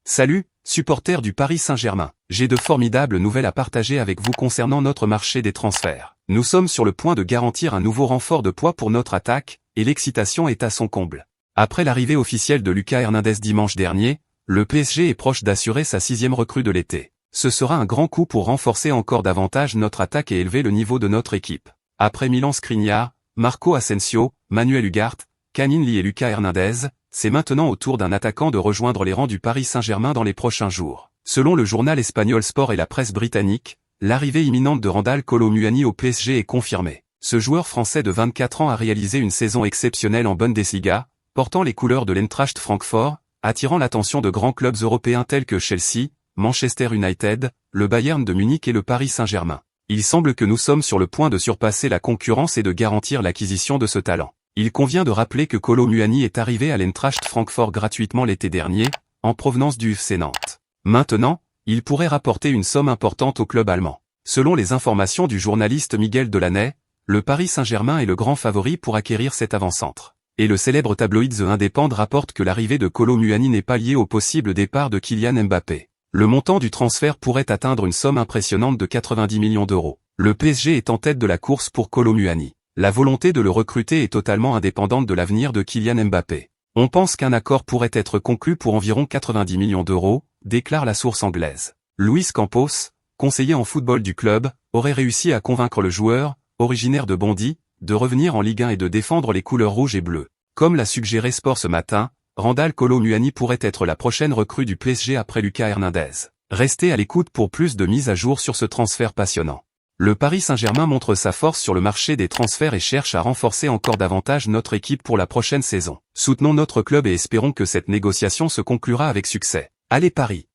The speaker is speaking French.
Salut, supporters du Paris Saint-Germain. J'ai de formidables nouvelles à partager avec vous concernant notre marché des transferts. Nous sommes sur le point de garantir un nouveau renfort de poids pour notre attaque, et l'excitation est à son comble. Après l'arrivée officielle de Lucas Hernandez dimanche dernier, le PSG est proche d'assurer sa 6e recrue de l'été. Ce sera un grand coup pour renforcer encore davantage notre attaque et élever le niveau de notre équipe. Après Milan Skriniar, Marco Asensio, Manuel Ugarte, Kangin Lee et Lucas Hernandez, c'est maintenant au tour d'un attaquant de rejoindre les rangs du Paris Saint-Germain dans les prochains jours. Selon le journal espagnol Sport et la presse britannique, l'arrivée imminente de Randal Kolo Muani au PSG est confirmée. Ce joueur français de 24 ans a réalisé une saison exceptionnelle en Bundesliga, portant les couleurs de l'Eintracht Francfort, attirant l'attention de grands clubs européens tels que Chelsea, Manchester United, le Bayern de Munich et le Paris Saint-Germain. Il semble que nous sommes sur le point de surpasser la concurrence et de garantir l'acquisition de ce talent. Il convient de rappeler que Kolo Muani est arrivé à l'Eintracht Francfort gratuitement l'été dernier, en provenance du FC Nantes. Maintenant, il pourrait rapporter une somme importante au club allemand. Selon les informations du journaliste Miguel Delaney, le Paris Saint-Germain est le grand favori pour acquérir cet avant-centre. Et le célèbre tabloïd The Independent rapporte que l'arrivée de Kolo Muani n'est pas liée au possible départ de Kylian Mbappé. Le montant du transfert pourrait atteindre une somme impressionnante de 90 millions d'euros. Le PSG est en tête de la course pour Kolo Muani. La volonté de le recruter est totalement indépendante de l'avenir de Kylian Mbappé. On pense qu'un accord pourrait être conclu pour environ 90 millions d'euros, déclare la source anglaise. Luis Campos, conseiller en football du club, aurait réussi à convaincre le joueur, originaire de Bondy, de revenir en Ligue 1 et de défendre les couleurs rouges et bleues. Comme l'a suggéré Sport ce matin, Randal Kolo Muani pourrait être la prochaine recrue du PSG après Lucas Hernandez. Restez à l'écoute pour plus de mises à jour sur ce transfert passionnant. Le Paris Saint-Germain montre sa force sur le marché des transferts et cherche à renforcer encore davantage notre équipe pour la prochaine saison. Soutenons notre club et espérons que cette négociation se conclura avec succès. Allez Paris!